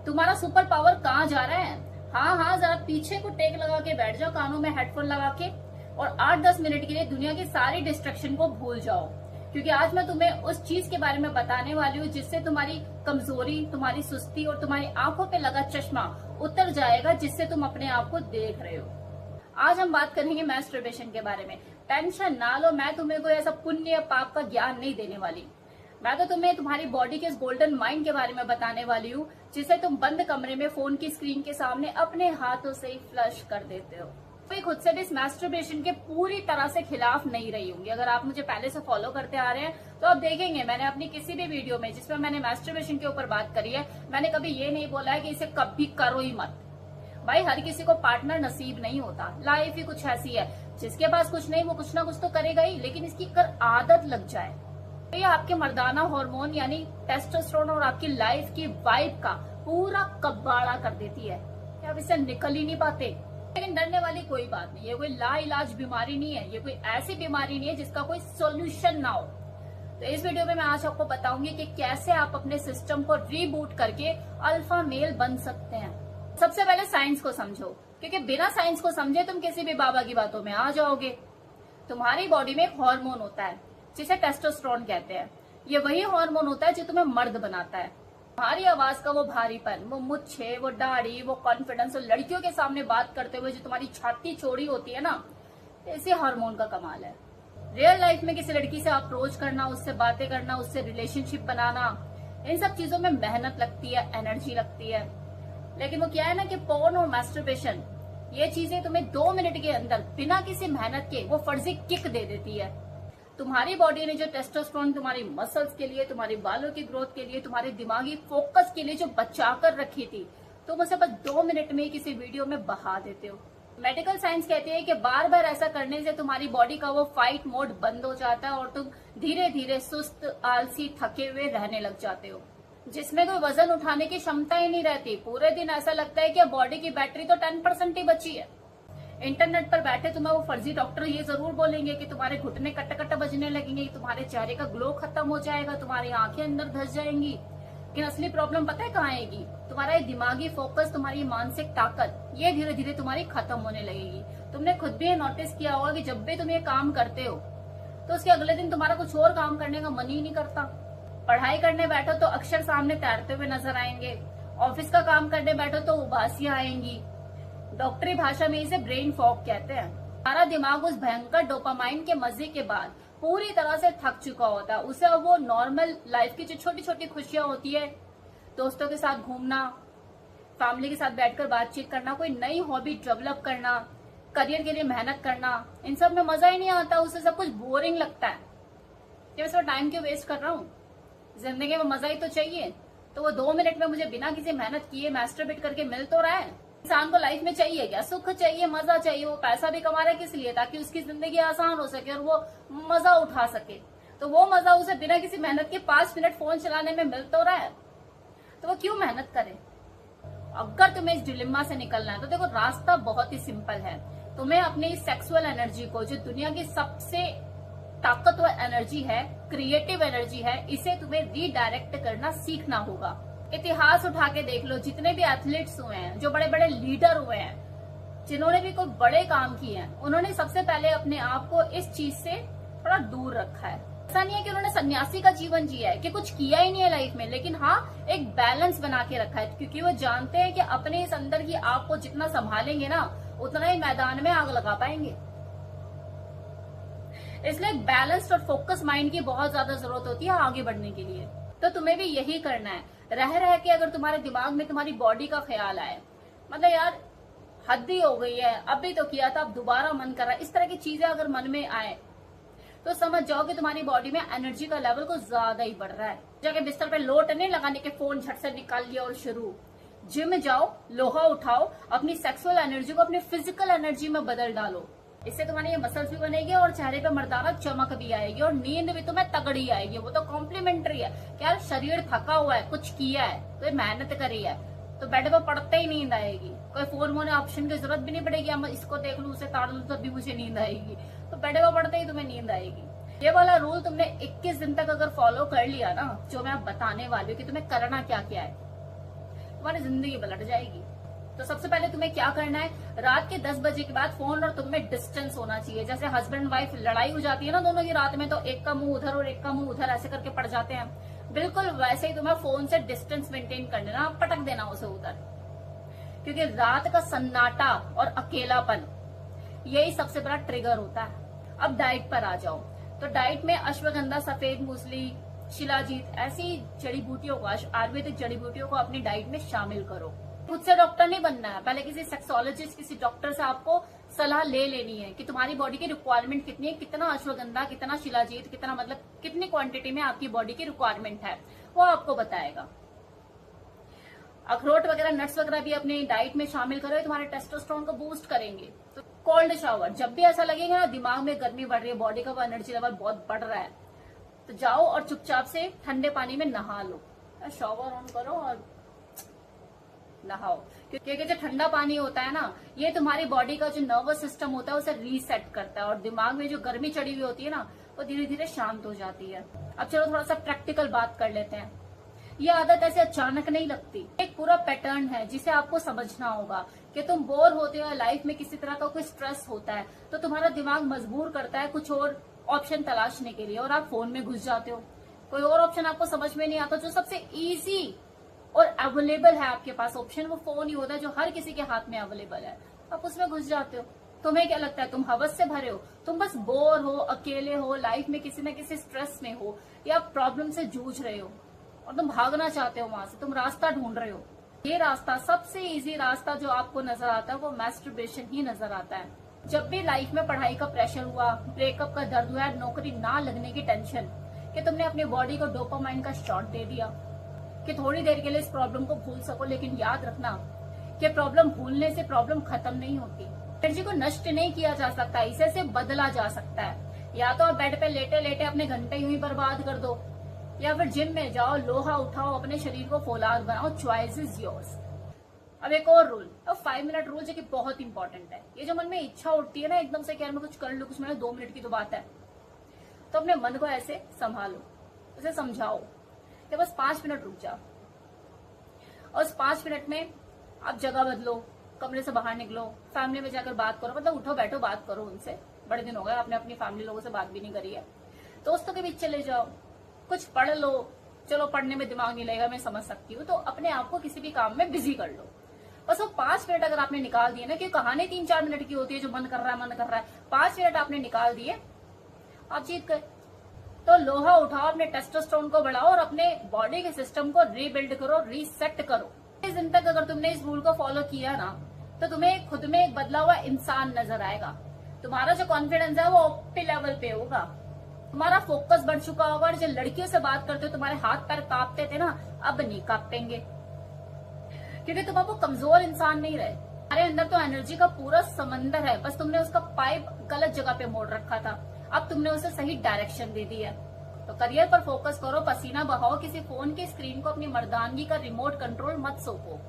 तुम्हारा super power कहाँ जा रहा है? हाँ हाँ, जरा पीछे को टेक लगा के बैठ जाओ, कानों में हेडफोन लगा के, और 8-10 मिनट के लिए दुनिया की सारी डिस्ट्रैक्शन को भूल जाओ। क्योंकि आज मैं तुम्हें उस चीज के बारे में बताने वाली हूँ जिससे तुम्हारी कमजोरी, तुम्हारी सुस्ती और तुम्हारी आंखों पे लगा चश्मा उतर जाएगा, जिससे तुम अपने आप को देख रहे हो। आज हम बात करेंगे मैस्टरबेशन के बारे में। टेंशन ना लो, मैं तुम्हें कोई ऐसा पुण्य या पाप का ज्ञान नहीं देने वाली। मैं तो तुम्हें तुम्हारी बॉडी के इस गोल्डन माइंड के बारे में बताने वाली हूँ, जिसे तुम बंद कमरे में फोन की स्क्रीन के सामने अपने हाथों से ही फ्लश कर देते हो। मैं खुद से भी इस मैस्टरबेशन के पूरी तरह से खिलाफ नहीं रही हूँ। अगर आप मुझे पहले से फॉलो करते आ रहे हैं तो आप देखेंगे मैंने अपनी किसी भी वीडियो में जिसमें मैंने मैस्टरबेशन के ऊपर बात करी है, मैंने कभी ये नहीं बोला है कि इसे कभी करो ही मत। भाई हर किसी को पार्टनर नसीब नहीं होता, लाइफ ही कुछ ऐसी है, जिसके पास कुछ नहीं वो कुछ ना कुछ तो करेगा ही, लेकिन इसकी अगर आदत लग जाए तो ये आपके मर्दाना हार्मोन यानी टेस्टोस्टेरोन और आपकी लाइफ की वाइब का पूरा कबाड़ा कर देती है कि आप इससे निकल ही नहीं पाते। लेकिन डरने वाली कोई बात नहीं, ये कोई लाइलाज बीमारी नहीं है, ये कोई ऐसी बीमारी नहीं है जिसका कोई सोल्यूशन ना हो। तो इस वीडियो में मैं आज आपको बताऊंगी कि कैसे आप अपने सिस्टम को रीबूट करके अल्फा मेल बन सकते हैं। सबसे पहले साइंस को समझो, क्योंकि बिना साइंस को समझे तुम किसी भी बाबा की बातों में आ जाओगे। तुम्हारी बॉडी में एक हार्मोन होता है जिसे टेस्टोस्टेरोन कहते हैं। ये वही हार्मोन होता है जो तुम्हें मर्द बनाता है। तुम्हारी आवाज का वो भारीपन, वो मुच्छे, वो दाढ़ी, वो कॉन्फिडेंस, और लड़कियों के सामने बात करते हुए जो तुम्हारी छाती चौड़ी होती है ना, इसी हार्मोन का कमाल है। रियल लाइफ में किसी लड़की से अप्रोच करना, उससे बातें करना, उससे रिलेशनशिप बनाना, इन सब चीजों में मेहनत लगती है, एनर्जी लगती है। लेकिन वो क्या है ना कि पोर्न और मैस्टरबेशन, ये चीजें तुम्हें 2 मिनट के अंदर बिना किसी मेहनत के वो फर्जी किक दे देती है। तुम्हारी बॉडी ने जो टेस्टोस्टेरोन तुम्हारी मसल्स के लिए, तुम्हारी बालों की ग्रोथ के लिए, तुम्हारे दिमागी फोकस के लिए जो बचा कर रखी थी, तुम उसे बस 2 मिनट में ही किसी वीडियो में बहा देते हो। मेडिकल साइंस कहती है कि बार बार ऐसा करने से तुम्हारी बॉडी का वो फाइट मोड बंद हो जाता है और तुम धीरे धीरे सुस्त, आलसी, थके हुए रहने लग जाते हो, जिसमें कोई वजन उठाने की क्षमता ही नहीं रहती। पूरे दिन ऐसा लगता है कि बॉडी की बैटरी तो 10% ही बची है। इंटरनेट पर बैठे तुम्हें वो फर्जी डॉक्टर ये जरूर बोलेंगे कि तुम्हारे घुटने कट कट बजने लगेंगे, तुम्हारे चेहरे का ग्लो खत्म हो जाएगा, तुम्हारी आंखें अंदर धस जाएंगी। लेकिन असली प्रॉब्लम पता है कहाँ आएगी? तुम्हारा ये दिमागी फोकस, तुम्हारी मानसिक ताकत, ये धीरे धीरे तुम्हारी खत्म होने लगेगी। तुमने खुद भी ये नोटिस किया होगा कि जब भी तुम ये काम करते हो तो उसके अगले दिन तुम्हारा कुछ और काम करने का मन ही नहीं करता। पढ़ाई करने बैठो तो अक्षर सामने तैरते हुए नजर आएंगे, ऑफिस का काम करने बैठो तो उबासियां आएंगी। डॉक्टरी भाषा में इसे ब्रेन फॉग कहते हैं। सारा दिमाग उस भयंकर डोपामाइन के मजे के बाद पूरी तरह से थक चुका होता है। उसे अब वो नॉर्मल लाइफ की जो छोटी छोटी खुशियां होती है, दोस्तों के साथ घूमना, फैमिली के साथ बैठकर बातचीत करना, कोई नई हॉबी डेवलप करना, करियर के लिए मेहनत करना, इन सब में मजा ही नहीं आता। उसे सब कुछ बोरिंग लगता है कि मैं टाइम क्यों वेस्ट कर रहा हूँ, जिंदगी में मजा ही तो चाहिए। तो वो 2 मिनट में मुझे बिना किसी मेहनत किए मैस्टरबेट करके मिल तो रहा है। इंसान को लाइफ में चाहिए क्या? सुख चाहिए, मजा चाहिए। वो पैसा भी कमा रहा है किस लिए? ताकि उसकी जिंदगी आसान हो सके और वो मजा उठा सके। तो वो मजा उसे बिना किसी मेहनत के 5 मिनट फोन चलाने में मिल तो रहा है, तो वो क्यों मेहनत करे? अगर तुम्हें इस डिलेमा से निकलना है तो देखो, रास्ता बहुत ही सिंपल है। तुम्हें अपनी सेक्सुअल एनर्जी को, जो दुनिया की सबसे ताकतवर एनर्जी है, क्रिएटिव एनर्जी है, इसे तुम्हें रीडायरेक्ट करना सीखना होगा। इतिहास उठा के देख लो, जितने भी एथलीट्स हुए हैं, जो बड़े बड़े लीडर हुए हैं, जिन्होंने भी कोई बड़े काम किए हैं, उन्होंने सबसे पहले अपने आप को इस चीज से थोड़ा दूर रखा है। ऐसा नहीं है कि उन्होंने सन्यासी का जीवन जिया है, कि कुछ किया ही नहीं है लाइफ में, लेकिन हाँ एक बैलेंस बना के रखा है, क्योंकि वो जानते हैं कि अपने इस अंदर की आग को जितना संभालेंगे ना, उतना ही मैदान में आग लगा पाएंगे। इसलिए बैलेंस्ड और फोकस माइंड की बहुत ज्यादा जरूरत होती है आगे बढ़ने के लिए। तो तुम्हें भी यही करना है। रह रह के अगर तुम्हारे दिमाग में तुम्हारी बॉडी का ख्याल आए, मतलब यार हद ही हो गई है, अभी तो किया था अब दोबारा मन कर रहा है, इस तरह की चीजें अगर मन में आए तो समझ जाओ कि तुम्हारी बॉडी में एनर्जी का लेवल कुछ ज्यादा ही बढ़ रहा है। जगह बिस्तर पे लोट नहीं लगाने के फोन झट से निकाल लिया और शुरू। जिम जाओ, लोहा उठाओ, अपनी सेक्सुअल एनर्जी को अपनी फिजिकल एनर्जी में बदल डालो। इससे तुम्हारी ये मसल्स भी बनेगी और चेहरे पे मर्दाना चमक भी आएगी और नींद भी तुम्हें तगड़ी आएगी। वो तो कॉम्प्लीमेंट्री है कि यार शरीर थका हुआ है, कुछ किया है, कोई मेहनत करी है, तो बेड पर पड़ते ही नींद आएगी। कोई फोन मोने ऑप्शन की जरूरत भी नहीं पड़ेगी, मैं इसको देख लूं, उसे ताड़ लूं, तब भी मुझे नींद आएगी। तो बेड पर पड़ते ही तुम्हें नींद आएगी। ये वाला रूल तुमने 21 दिन तक अगर फॉलो कर लिया ना, जो मैं अब बताने वाली हूँ कि तुम्हें करना क्या क्या है, तुम्हारी जिंदगी पलट जाएगी। तो सबसे पहले तुम्हें क्या करना है, रात के 10 बजे के बाद फोन और तुम में डिस्टेंस होना चाहिए। जैसे हस्बैंड वाइफ लड़ाई हो जाती है ना दोनों की रात में, तो एक का मुंह उधर और एक का मुंह उधर ऐसे करके पड़ जाते हैं, बिल्कुल वैसे ही तुम्हें फोन से डिस्टेंस मेंटेन कर लेना, पटक देना उसे उधर। क्योंकि रात का सन्नाटा और अकेलापन यही सबसे बड़ा ट्रिगर होता है। अब डाइट पर आ जाओ। तो डाइट में अश्वगंधा, सफेद मूसली, शिलाजीत ऐसी जड़ी बूटियों को, आयुर्वेदिक जड़ी बूटियों को अपनी डाइट में शामिल करो। खुद से डॉक्टर नहीं बनना है, पहले किसी सेक्सोलॉजिस्ट, किसी डॉक्टर से आपको सलाह ले लेनी है कि तुम्हारी बॉडी की रिक्वायरमेंट कितनी है, कितना अश्वगंधा, कितना शिलाजीत, कितना मतलब कितनी क्वांटिटी में आपकी बॉडी की रिक्वायरमेंट है, वो आपको बताएगा। अखरोट वगैरह, नट्स वगैरह भी अपनी डाइट में शामिल करो, तुम्हारे टेस्टोस्टेरोन को बूस्ट करेंगे। तो कोल्ड शावर, जब भी ऐसा लगेगा ना दिमाग में गर्मी बढ़ रही है, बॉडी का वो एनर्जी लेवल बहुत बढ़ रहा है, तो जाओ और चुपचाप से ठंडे पानी में नहा लो। शावर ऑन करो और नहाओ। क्योंकि जो ठंडा पानी होता है ना, ये तुम्हारी बॉडी का जो नर्वस सिस्टम होता है उसे रीसेट करता है, और दिमाग में जो गर्मी चढ़ी हुई होती है ना, वो धीरे धीरे शांत हो जाती है। अब चलो थोड़ा सा प्रैक्टिकल बात कर लेते हैं। ये आदत ऐसे अचानक नहीं लगती, एक पूरा पैटर्न है जिसे आपको समझना होगा कि तुम बोर होते हो, लाइफ में किसी तरह का कोई स्ट्रेस होता है, तो तुम्हारा दिमाग मजबूर करता है कुछ और ऑप्शन तलाशने के लिए, और आप फोन में घुस जाते हो। कोई और ऑप्शन आपको समझ में नहीं आता, जो सबसे इजी और अवेलेबल है आपके पास ऑप्शन, वो फोन ही होता है, जो हर किसी के हाथ में अवेलेबल है। आप उसमें घुस जाते हो। तुम्हें क्या लगता है, तुम हवस से भरे हो, तुम बस बोर हो, अकेले हो, लाइफ में किसी न किसी स्ट्रेस में हो, या प्रॉब्लम से जूझ रहे हो और तुम भागना चाहते हो वहां से, तुम रास्ता ढूंढ रहे हो। ये रास्ता, सबसे इजी रास्ता जो आपको नजर आता है, वो मैस्टरबेशन ही नजर आता है। जब भी लाइफ में पढ़ाई का प्रेशर हुआ, ब्रेकअप का दर्द हुआ, नौकरी ना लगने की टेंशन, कि तुमने अपनी बॉडी को डोपामाइन का शॉट दे दिया कि थोड़ी देर के लिए इस प्रॉब्लम को भूल सको, लेकिन याद रखना कि प्रॉब्लम भूलने से प्रॉब्लम खत्म नहीं होती। एनर्जी को नष्ट नहीं किया जा सकता, इसे बदला जा सकता है। या तो आप बेड पे लेटे लेटे अपने घंटे यूं ही बर्बाद कर दो, या फिर जिम में जाओ, लोहा उठाओ, अपने शरीर को फौलाद बनाओ। Choice is yours. अब एक और रूल, अब 5 मिनट रूल, जो कि बहुत इंपॉर्टेंट है। ये जो मन में इच्छा उठती है ना एकदम से, क्या मैं कुछ कर लूं, कुछ मैंने 2 मिनट की तो बात है, तो अपने मन को ऐसे संभालो, उसे समझाओ कि बस 5 मिनट रुक जाओ, और उस 5 मिनट में आप जगह बदलो, कमरे से बाहर निकलो, फैमिली में जाकर बात करो, मतलब उठो बैठो बात करो उनसे। बड़े दिन हो गए आपने अपनी फैमिली लोगों से बात भी नहीं करी है। दोस्तों के बीच चले जाओ, कुछ पढ़ लो। चलो पढ़ने में दिमाग नहीं लगेगा, मैं समझ सकती हूँ, तो अपने आप को किसी भी काम में बिजी कर लो। बस वो 5 मिनट अगर आपने निकाल दिए ना, कि कहानी 3-4 मिनट की होती है, जो मन कर रहा है, 5 मिनट आपने निकाल दिए, आप जीत गए। तो लोहा उठाओ, अपने टेस्टोस्टेरोन को बढ़ाओ और अपने बॉडी के सिस्टम को रीबिल्ड करो, रीसेट करो। इस दिन तक अगर तुमने इस रूल को फॉलो किया ना, तो तुम्हें खुद में एक बदला हुआ इंसान नजर आएगा। तुम्हारा जो कॉन्फिडेंस है वो ओपी लेवल पे होगा, तुम्हारा फोकस बढ़ चुका होगा, और जो लड़कियों से बात करते हो तुम्हारे हाथ पैर कांपते थे ना, अब नहीं कांपेंगे, क्योंकि तुम अब वो कमजोर इंसान नहीं रहे। तुम्हारे अंदर तो एनर्जी का पूरा समंदर है, बस तुमने उसका पाइप गलत जगह पे मोड़ रखा था, अब तुमने उसे सही डायरेक्शन दे दी है। तो करियर पर फोकस करो, पसीना बहाओ, किसी फोन की स्क्रीन को अपनी मर्दानगी का रिमोट कंट्रोल मत सौंपो।